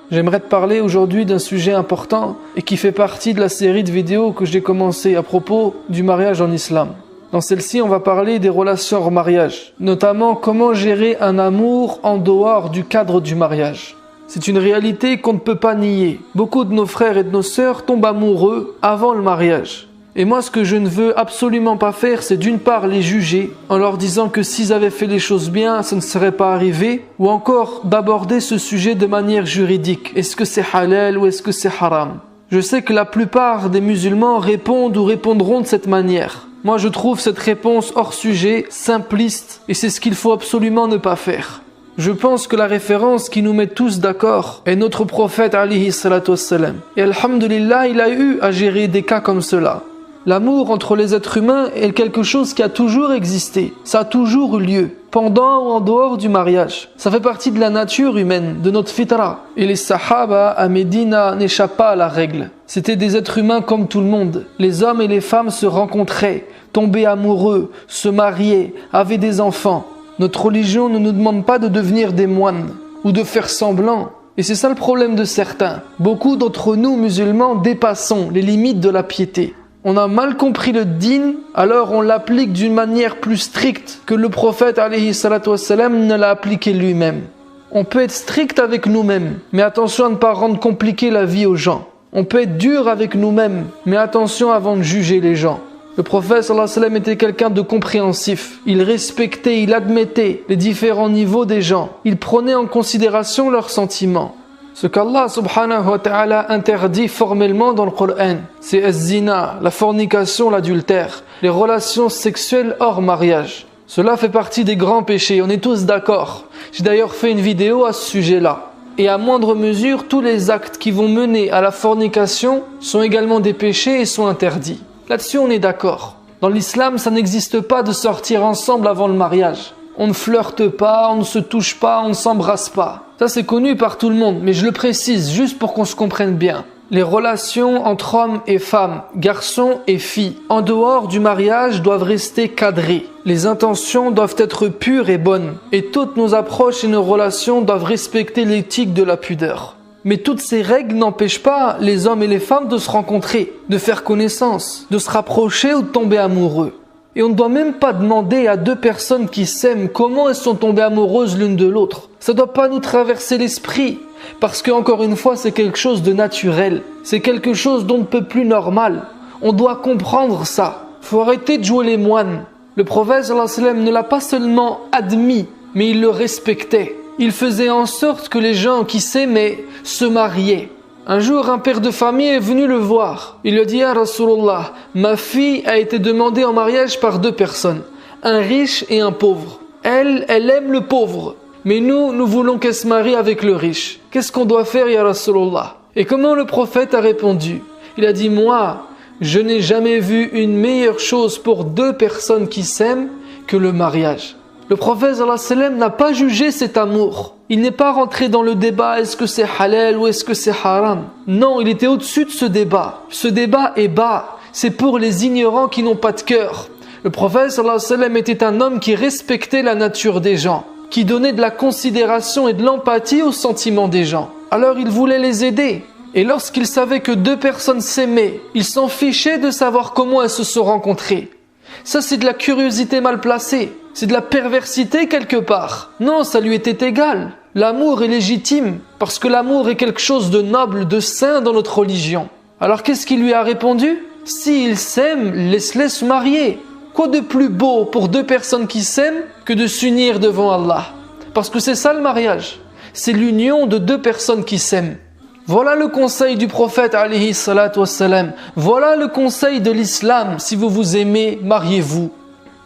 J'aimerais te parler aujourd'hui d'un sujet important et qui fait partie de la série de vidéos que j'ai commencé à propos du mariage en islam. Dans celle-ci, on va parler des relations hors mariage, notamment comment gérer un amour en dehors du cadre du mariage. C'est une réalité qu'on ne peut pas nier. Beaucoup de nos frères et de nos sœurs tombent amoureux avant le mariage. Et moi, ce que je ne veux absolument pas faire, c'est d'une part les juger en leur disant que s'ils avaient fait les choses bien, ça ne serait pas arrivé, ou encore d'aborder ce sujet de manière juridique. Est-ce que c'est halal ou est-ce que c'est haram? Je sais que la plupart des musulmans répondent ou répondront de cette manière. Moi, je trouve cette réponse hors sujet, simpliste, et c'est ce qu'il faut absolument ne pas faire. Je pense que la référence qui nous met tous d'accord est notre prophète alayhi salatu wassalam. Et alhamdulillah, il a eu à gérer des cas comme cela. L'amour entre les êtres humains est quelque chose qui a toujours existé. Ça a toujours eu lieu, pendant ou en dehors du mariage. Ça fait partie de la nature humaine, de notre fitra. Et les sahaba à Médina n'échappent pas à la règle. C'était des êtres humains comme tout le monde. Les hommes et les femmes se rencontraient, tombaient amoureux, se mariaient, avaient des enfants. Notre religion ne nous demande pas de devenir des moines ou de faire semblant. Et c'est ça le problème de certains. Beaucoup d'entre nous, musulmans, dépassons les limites de la piété. On a mal compris le din, alors on l'applique d'une manière plus stricte que le prophète alayhi salatu wassalam ne l'a appliqué lui-même. On peut être strict avec nous-mêmes, mais attention à ne pas rendre compliqué la vie aux gens. On peut être dur avec nous-mêmes, mais attention avant de juger les gens. Le prophète sallallahu alayhi wa sallam était quelqu'un de compréhensif. Il respectait, il admettait les différents niveaux des gens. Il prenait en considération leurs sentiments. Ce qu'Allah subhanahu wa ta'ala interdit formellement dans le Coran, c'est az-zina, la fornication, l'adultère, les relations sexuelles hors mariage. Cela fait partie des grands péchés, on est tous d'accord. J'ai d'ailleurs fait une vidéo à ce sujet-là. Et à moindre mesure, tous les actes qui vont mener à la fornication sont également des péchés et sont interdits. Là-dessus, on est d'accord. Dans l'islam, ça n'existe pas de sortir ensemble avant le mariage. On ne flirte pas, on ne se touche pas, on ne s'embrasse pas. Ça, c'est connu par tout le monde, mais je le précise juste pour qu'on se comprenne bien. Les relations entre hommes et femmes, garçons et filles, en dehors du mariage, doivent rester cadrées. Les intentions doivent être pures et bonnes. Et toutes nos approches et nos relations doivent respecter l'éthique de la pudeur. Mais toutes ces règles n'empêchent pas les hommes et les femmes de se rencontrer, de faire connaissance, de se rapprocher ou de tomber amoureux. Et on ne doit même pas demander à deux personnes qui s'aiment comment elles sont tombées amoureuses l'une de l'autre. Ça ne doit pas nous traverser l'esprit. Parce que, encore une fois, c'est quelque chose de naturel. C'est quelque chose d'on ne peut plus normal. On doit comprendre ça. Il faut arrêter de jouer les moines. Le prophète sallallahu alayhi wa sallam ne l'a pas seulement admis, mais il le respectait. Il faisait en sorte que les gens qui s'aimaient se mariaient. Un jour, un père de famille est venu le voir. Il lui a dit « Ya Rasulullah, ma fille a été demandée en mariage par deux personnes, un riche et un pauvre. Elle aime le pauvre, mais nous voulons qu'elle se marie avec le riche. Qu'est-ce qu'on doit faire, Ya Rasulullah ?» Et comment le prophète a répondu? Il a dit « Moi, je n'ai jamais vu une meilleure chose pour deux personnes qui s'aiment que le mariage. » Le prophète sallallahu alayhi wa sallam n'a pas jugé cet amour. Il n'est pas rentré dans le débat est-ce que c'est halal ou est-ce que c'est haram. Non, il était au-dessus de ce débat. Ce débat est bas. C'est pour les ignorants qui n'ont pas de cœur. Le prophète sallallahu alayhi wa sallam était un homme qui respectait la nature des gens, qui donnait de la considération et de l'empathie aux sentiments des gens. Alors il voulait les aider. Et lorsqu'il savait que deux personnes s'aimaient, il s'en fichait de savoir comment elles se sont rencontrées. Ça, c'est de la curiosité mal placée. C'est de la perversité quelque part. Non, ça lui était égal. L'amour est légitime, parce que l'amour est quelque chose de noble, de saint dans notre religion. Alors qu'est-ce qu'il lui a répondu? S'ils s'aiment, laisse-les se marier. Quoi de plus beau pour deux personnes qui s'aiment que de s'unir devant Allah? Parce que c'est ça le mariage. C'est l'union de deux personnes qui s'aiment. Voilà le conseil du prophète alayhi salatu wassalam. Voilà le conseil de l'islam. Si vous vous aimez, mariez-vous.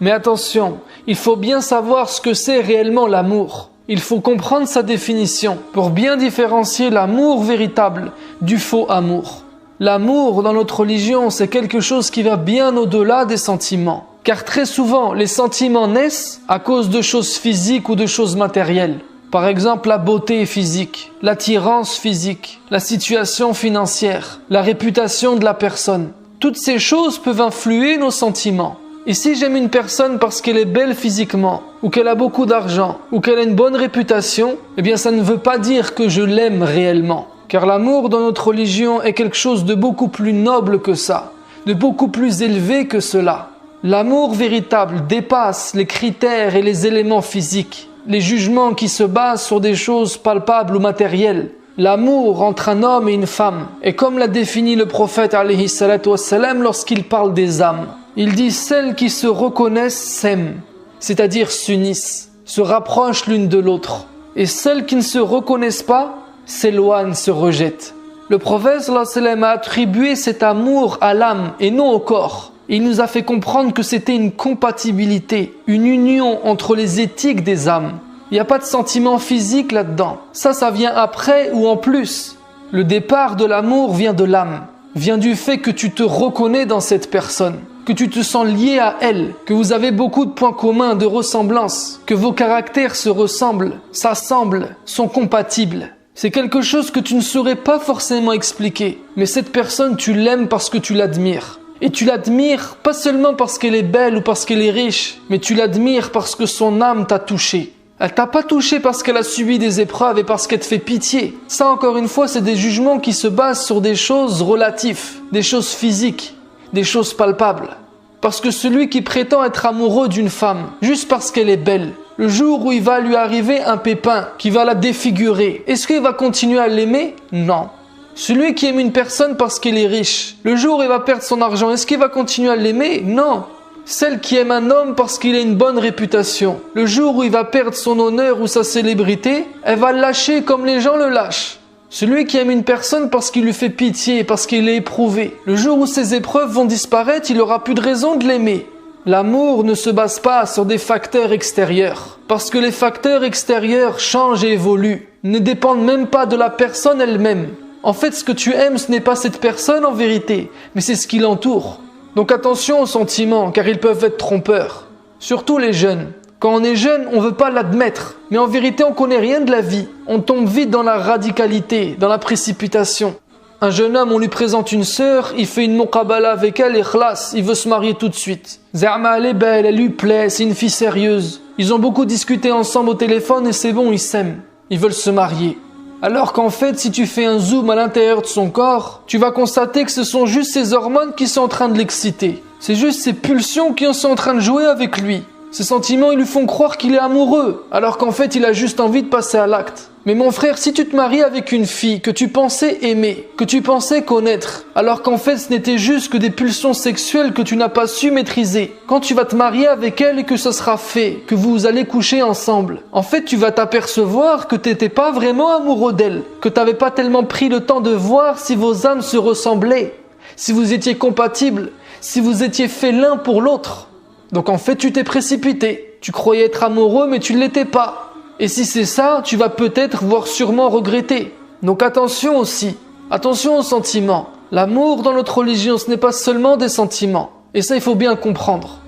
Mais attention, il faut bien savoir ce que c'est réellement l'amour. Il faut comprendre sa définition pour bien différencier l'amour véritable du faux amour. L'amour dans notre religion, c'est quelque chose qui va bien au-delà des sentiments. Car très souvent, les sentiments naissent à cause de choses physiques ou de choses matérielles. Par exemple, la beauté physique, l'attirance physique, la situation financière, la réputation de la personne. Toutes ces choses peuvent influer nos sentiments. Et si j'aime une personne parce qu'elle est belle physiquement, ou qu'elle a beaucoup d'argent, ou qu'elle a une bonne réputation, eh bien ça ne veut pas dire que je l'aime réellement. Car l'amour dans notre religion est quelque chose de beaucoup plus noble que ça, de beaucoup plus élevé que cela. L'amour véritable dépasse les critères et les éléments physiques, les jugements qui se basent sur des choses palpables ou matérielles. L'amour entre un homme et une femme est comme l'a défini le prophète alayhi salatu wassalam lorsqu'il parle des âmes. Il dit « Celles qui se reconnaissent s'aiment », c'est-à-dire s'unissent, se rapprochent l'une de l'autre. Et celles qui ne se reconnaissent pas s'éloignent, se rejettent. Le prophète sallallahu alayhi wa sallam a attribué cet amour à l'âme et non au corps. Il nous a fait comprendre que c'était une compatibilité, une union entre les éthiques des âmes. Il n'y a pas de sentiment physique là-dedans. Ça vient après ou en plus. Le départ de l'amour vient de l'âme, vient du fait que tu te reconnais dans cette personne, que tu te sens lié à elle, que vous avez beaucoup de points communs, de ressemblances, que vos caractères se ressemblent, s'assemblent, sont compatibles. C'est quelque chose que tu ne saurais pas forcément expliquer, mais cette personne, tu l'aimes parce que tu l'admires. Et tu l'admires pas seulement parce qu'elle est belle ou parce qu'elle est riche, mais tu l'admires parce que son âme t'a touché. Elle t'a pas touché parce qu'elle a subi des épreuves et parce qu'elle te fait pitié. Ça, encore une fois, c'est des jugements qui se basent sur des choses relatives, des choses physiques, des choses palpables. Parce que celui qui prétend être amoureux d'une femme, juste parce qu'elle est belle, le jour où il va lui arriver un pépin qui va la défigurer, est-ce qu'il va continuer à l'aimer? Non. Celui qui aime une personne parce qu'elle est riche, le jour où il va perdre son argent, est-ce qu'il va continuer à l'aimer? Non. Celle qui aime un homme parce qu'il a une bonne réputation, le jour où il va perdre son honneur ou sa célébrité, elle va le lâcher comme les gens le lâchent. Celui qui aime une personne parce qu'il lui fait pitié, parce qu'il est éprouvé, le jour où ses épreuves vont disparaître, il n'aura plus de raison de l'aimer. L'amour ne se base pas sur des facteurs extérieurs, parce que les facteurs extérieurs changent et évoluent, ne dépendent même pas de la personne elle-même. En fait, ce que tu aimes, ce n'est pas cette personne en vérité, mais c'est ce qui l'entoure. Donc attention aux sentiments, car ils peuvent être trompeurs. Surtout les jeunes. Quand on est jeune, on ne veut pas l'admettre, mais en vérité, on ne connaît rien de la vie. On tombe vite dans la radicalité, dans la précipitation. Un jeune homme, on lui présente une sœur, il fait une muqabala avec elle et khlas, il veut se marier tout de suite. Za'ma, elle est belle, elle lui plaît, c'est une fille sérieuse. Ils ont beaucoup discuté ensemble au téléphone et c'est bon, ils s'aiment. Ils veulent se marier. Alors qu'en fait, si tu fais un zoom à l'intérieur de son corps, tu vas constater que ce sont juste ses hormones qui sont en train de l'exciter. C'est juste ses pulsions qui sont en train de jouer avec lui. Ces sentiments, ils lui font croire qu'il est amoureux, alors qu'en fait, il a juste envie de passer à l'acte. Mais mon frère, si tu te maries avec une fille que tu pensais aimer, que tu pensais connaître, alors qu'en fait, ce n'était juste que des pulsions sexuelles que tu n'as pas su maîtriser, quand tu vas te marier avec elle et que ce sera fait, que vous allez coucher ensemble, en fait, tu vas t'apercevoir que tu n'étais pas vraiment amoureux d'elle, que tu n'avais pas tellement pris le temps de voir si vos âmes se ressemblaient, si vous étiez compatibles, si vous étiez faits l'un pour l'autre. Donc en fait, tu t'es précipité. Tu croyais être amoureux, mais tu ne l'étais pas. Et si c'est ça, tu vas peut-être, voire sûrement regretter. Donc attention aussi. Attention aux sentiments. L'amour dans notre religion, ce n'est pas seulement des sentiments. Et ça, il faut bien comprendre.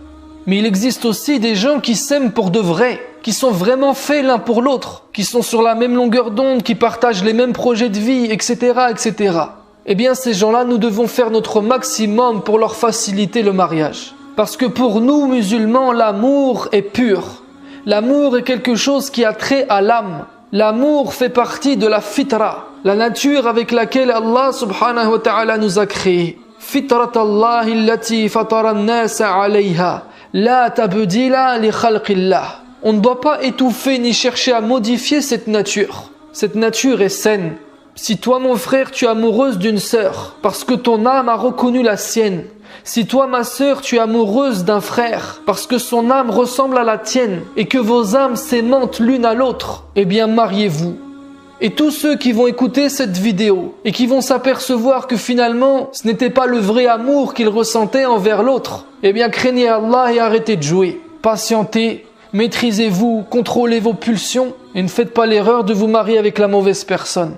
Mais il existe aussi des gens qui s'aiment pour de vrai, qui sont vraiment faits l'un pour l'autre, qui sont sur la même longueur d'onde, qui partagent les mêmes projets de vie, etc., etc. Eh bien, ces gens-là, nous devons faire notre maximum pour leur faciliter le mariage. Parce que pour nous, musulmans, l'amour est pur. L'amour est quelque chose qui a trait à l'âme. L'amour fait partie de la fitra, la nature avec laquelle Allah subhanahu wa ta'ala nous a créés. Fitrat Allah allati fatara an-nasa 'alayha, la tabdila li khalqillah. On ne doit pas étouffer ni chercher à modifier cette nature. Cette nature est saine. Si toi, mon frère, tu es amoureuse d'une sœur, parce que ton âme a reconnu la sienne, si toi, ma sœur, tu es amoureuse d'un frère, parce que son âme ressemble à la tienne, et que vos âmes s'aimantent l'une à l'autre, eh bien, mariez-vous. Et tous ceux qui vont écouter cette vidéo, et qui vont s'apercevoir que finalement, ce n'était pas le vrai amour qu'ils ressentaient envers l'autre, eh bien, craignez Allah et arrêtez de jouer. Patientez, maîtrisez-vous, contrôlez vos pulsions, et ne faites pas l'erreur de vous marier avec la mauvaise personne.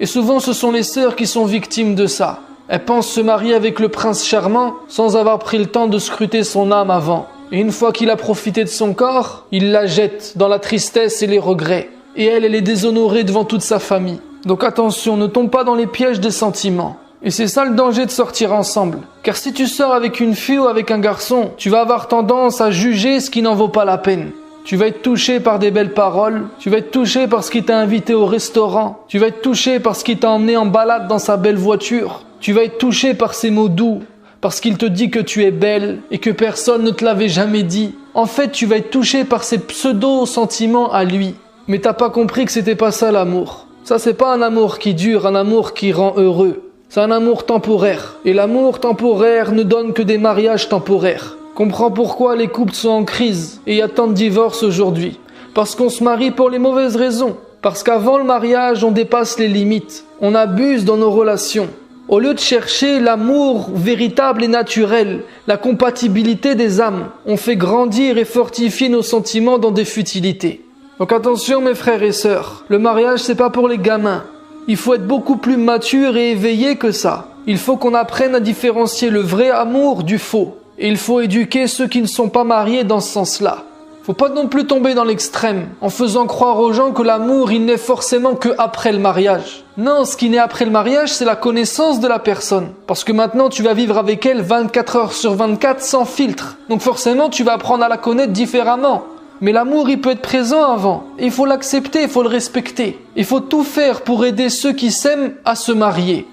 Et souvent, ce sont les sœurs qui sont victimes de ça. Elles pensent se marier avec le prince charmant sans avoir pris le temps de scruter son âme avant. Et une fois qu'il a profité de son corps, il la jette dans la tristesse et les regrets. Et elle est déshonorée devant toute sa famille. Donc attention, ne tombe pas dans les pièges des sentiments. Et c'est ça le danger de sortir ensemble. Car si tu sors avec une fille ou avec un garçon, tu vas avoir tendance à juger ce qui n'en vaut pas la peine. Tu vas être touché par des belles paroles, tu vas être touché parce qu'il t'a invité au restaurant, tu vas être touché parce qu'il t'a emmené en balade dans sa belle voiture, tu vas être touché par ses mots doux, parce qu'il te dit que tu es belle et que personne ne te l'avait jamais dit. En fait, tu vas être touché par ses pseudo-sentiments à lui. Mais t'as pas compris que c'était pas ça l'amour. Ça, c'est pas un amour qui dure, un amour qui rend heureux. C'est un amour temporaire. Et l'amour temporaire ne donne que des mariages temporaires. Comprends pourquoi les couples sont en crise et il y a tant de divorces aujourd'hui. Parce qu'on se marie pour les mauvaises raisons. Parce qu'avant le mariage, on dépasse les limites. On abuse dans nos relations. Au lieu de chercher l'amour véritable et naturel, la compatibilité des âmes, on fait grandir et fortifier nos sentiments dans des futilités. Donc attention mes frères et sœurs, le mariage c'est pas pour les gamins. Il faut être beaucoup plus mature et éveillé que ça. Il faut qu'on apprenne à différencier le vrai amour du faux. Et il faut éduquer ceux qui ne sont pas mariés dans ce sens-là. Faut pas non plus tomber dans l'extrême, en faisant croire aux gens que l'amour il n'est forcément que après le mariage. Non, ce qui naît après le mariage, c'est la connaissance de la personne. Parce que maintenant, tu vas vivre avec elle 24 heures sur 24 sans filtre. Donc forcément, tu vas apprendre à la connaître différemment. Mais l'amour, il peut être présent avant. Il faut l'accepter, il faut le respecter. Il faut tout faire pour aider ceux qui s'aiment à se marier.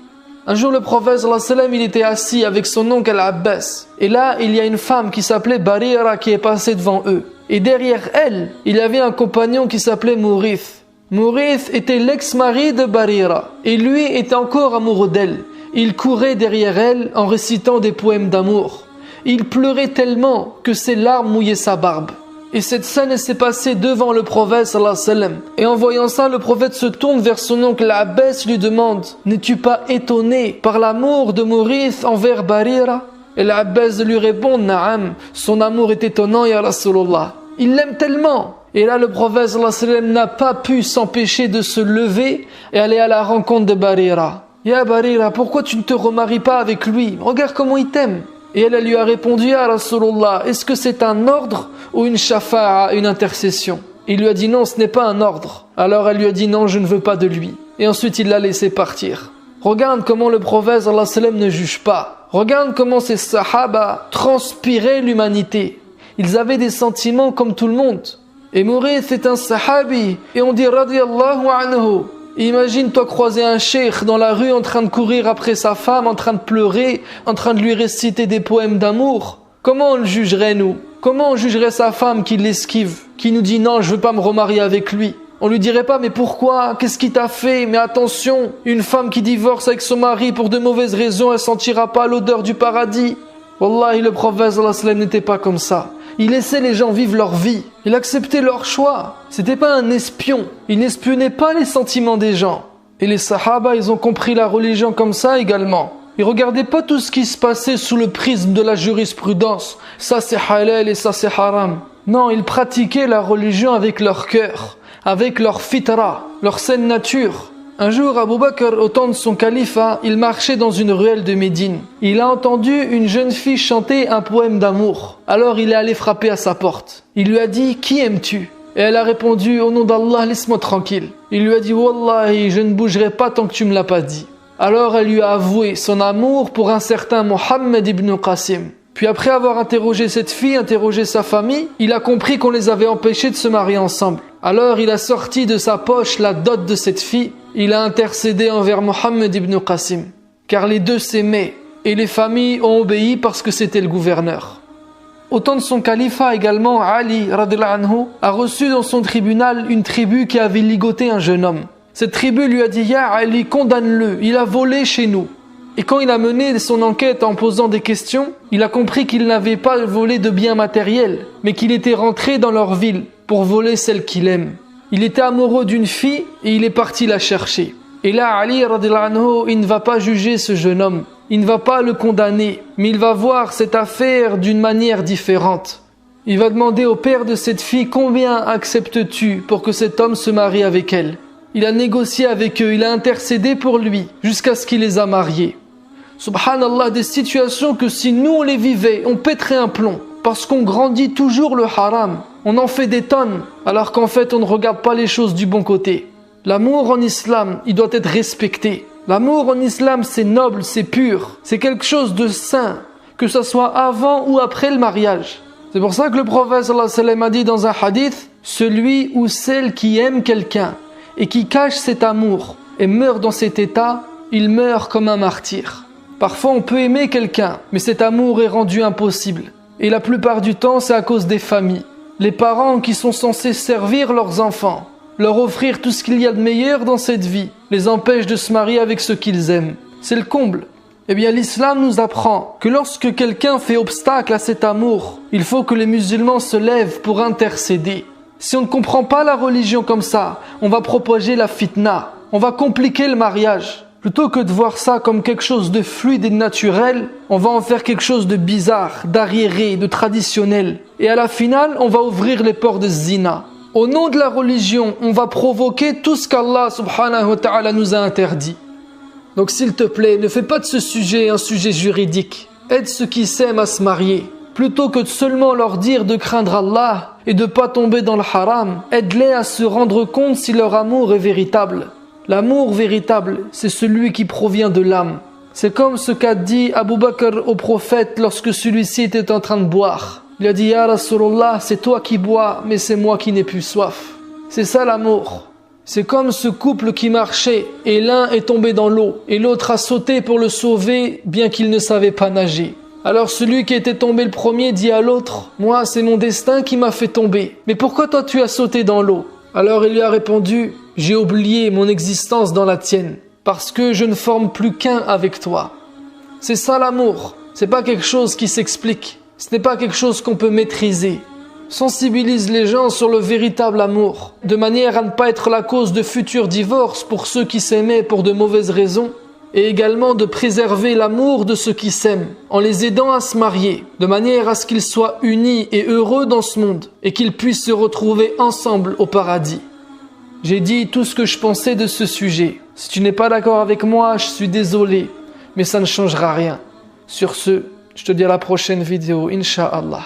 Un jour, le prophète sallallahu alayhi wa sallam, il était assis avec son oncle Al-Abbas. Et là, il y a une femme qui s'appelait Barira qui est passée devant eux. Et derrière elle, il y avait un compagnon qui s'appelait Mourith. Mourith était l'ex-mari de Barira. Et lui était encore amoureux d'elle. Il courait derrière elle en récitant des poèmes d'amour. Il pleurait tellement que ses larmes mouillaient sa barbe. Et cette scène s'est passée devant le prophète sallallahu alayhi wa sallam. Et en voyant ça, le prophète se tourne vers son oncle Abbas et lui demande « N'es-tu pas étonné par l'amour de Mourith envers Barira ?» Et l'Abbas lui répond « Naam, son amour est étonnant, ya Rasulullah. Il l'aime tellement !» Et là, le prophète sallallahu alayhi wa sallam n'a pas pu s'empêcher de se lever et aller à la rencontre de Barira. « Ya Barira, pourquoi tu ne te remaries pas avec lui? Regarde comment il t'aime !» Et elle lui a répondu « Ya Rasulullah, est-ce que c'est un ordre ou une shafa'a, une intercession ?» Il lui a dit « Non, ce n'est pas un ordre. » Alors elle lui a dit « Non, je ne veux pas de lui. » Et ensuite il l'a laissé partir. Regarde comment le prophète sallallahu alayhi wa sallam ne juge pas. Regarde comment ces sahaba transpiraient l'humanité. Ils avaient des sentiments comme tout le monde. Et Mourith est un sahabi. Et on dit « Radiyallahu anhu ». Imagine-toi croiser un cheikh dans la rue en train de courir après sa femme, en train de pleurer, en train de lui réciter des poèmes d'amour. Comment on le jugerait nous? Comment on jugerait sa femme qui l'esquive, qui nous dit non, je veux pas me remarier avec lui? On lui dirait pas mais pourquoi? Qu'est-ce qui t'a fait? Mais attention, une femme qui divorce avec son mari pour de mauvaises raisons, elle sentira pas l'odeur du paradis. Wallahi, le prophète sallallahu alayhi wa sallam n'était pas comme ça. Il laissait les gens vivre leur vie. Il acceptait leur choix. C'était pas un espion. Il n'espionnait pas les sentiments des gens. Et les sahaba, ils ont compris la religion comme ça également. Ils regardaient pas tout ce qui se passait sous le prisme de la jurisprudence. Ça c'est halal et ça c'est haram. Non, ils pratiquaient la religion avec leur cœur, avec leur fitra, leur saine nature. Un jour, Abu Bakr, au temps de son califat, il marchait dans une ruelle de Médine. Il a entendu une jeune fille chanter un poème d'amour. Alors il est allé frapper à sa porte. Il lui a dit « Qui aimes-tu » Et elle a répondu « Au nom d'Allah, laisse-moi tranquille ». Il lui a dit « Wallahi, je ne bougerai pas tant que tu me l'as pas dit ». Alors elle lui a avoué son amour pour un certain Mohammed ibn Qasim. Puis après avoir interrogé cette fille, interrogé sa famille, il a compris qu'on les avait empêchés de se marier ensemble. Alors il a sorti de sa poche la dot de cette fille. Il a intercédé envers Mohammed ibn Qasim. Car les deux s'aimaient et les familles ont obéi parce que c'était le gouverneur. Au temps de son califat également, Ali radhiyallahu anhu a reçu dans son tribunal une tribu qui avait ligoté un jeune homme. Cette tribu lui a dit « Ya Ali, condamne-le, il a volé chez nous ». Et quand il a mené son enquête en posant des questions, il a compris qu'il n'avait pas volé de biens matériels, mais qu'il était rentré dans leur ville pour voler celle qu'il aime. Il était amoureux d'une fille et il est parti la chercher. Et là, Ali radhiyallahu anhu, il ne va pas juger ce jeune homme. Il ne va pas le condamner, mais il va voir cette affaire d'une manière différente. Il va demander au père de cette fille « Combien acceptes-tu pour que cet homme se marie avec elle ?» Il a négocié avec eux, il a intercédé pour lui, jusqu'à ce qu'il les a mariés. Subhanallah, des situations que si nous on les vivait, on pèterait un plomb. Parce qu'on grandit toujours le haram. On en fait des tonnes, alors qu'en fait on ne regarde pas les choses du bon côté. L'amour en islam, il doit être respecté. L'amour en islam, c'est noble, c'est pur, c'est quelque chose de saint, que ce soit avant ou après le mariage. C'est pour ça que le prophète sallallahu alayhi wa sallam a dit dans un hadith, celui ou celle qui aime quelqu'un et qui cache cet amour et meurt dans cet état, il meurt comme un martyr. Parfois on peut aimer quelqu'un, mais cet amour est rendu impossible. Et la plupart du temps, c'est à cause des familles. Les parents qui sont censés servir leurs enfants, leur offrir tout ce qu'il y a de meilleur dans cette vie, les empêchent de se marier avec ceux qu'ils aiment. C'est le comble. Eh bien, l'islam nous apprend que lorsque quelqu'un fait obstacle à cet amour, il faut que les musulmans se lèvent pour intercéder. Si on ne comprend pas la religion comme ça, on va propager la fitna, on va compliquer le mariage. Plutôt que de voir ça comme quelque chose de fluide et de naturel, on va en faire quelque chose de bizarre, d'arriéré, de traditionnel. Et à la finale, on va ouvrir les portes de zina. Au nom de la religion, on va provoquer tout ce qu'Allah subhanahu wa ta'ala nous a interdit. Donc s'il te plaît, ne fais pas de ce sujet un sujet juridique. Aide ceux qui s'aiment à se marier. Plutôt que de seulement leur dire de craindre Allah et de ne pas tomber dans le haram, aide-les à se rendre compte si leur amour est véritable. L'amour véritable, c'est celui qui provient de l'âme. C'est comme ce qu'a dit Abu Bakr au prophète lorsque celui-ci était en train de boire. Il a dit « Ya Rasulallah, c'est toi qui bois, mais c'est moi qui n'ai plus soif. » C'est ça l'amour. C'est comme ce couple qui marchait et l'un est tombé dans l'eau et l'autre a sauté pour le sauver bien qu'il ne savait pas nager. Alors celui qui était tombé le premier dit à l'autre « Moi, c'est mon destin qui m'a fait tomber. Mais pourquoi toi tu as sauté dans l'eau ?» Alors il lui a répondu « J'ai oublié mon existence dans la tienne parce que je ne forme plus qu'un avec toi. » C'est ça l'amour. C'est pas quelque chose qui s'explique. Ce n'est pas quelque chose qu'on peut maîtriser. Sensibilise les gens sur le véritable amour, de manière à ne pas être la cause de futurs divorces pour ceux qui s'aimaient pour de mauvaises raisons, et également de préserver l'amour de ceux qui s'aiment, en les aidant à se marier, de manière à ce qu'ils soient unis et heureux dans ce monde, et qu'ils puissent se retrouver ensemble au paradis. J'ai dit tout ce que je pensais de ce sujet. Si tu n'es pas d'accord avec moi, je suis désolé, mais ça ne changera rien. Sur ce, je te dis à la prochaine vidéo, Inch'Allah.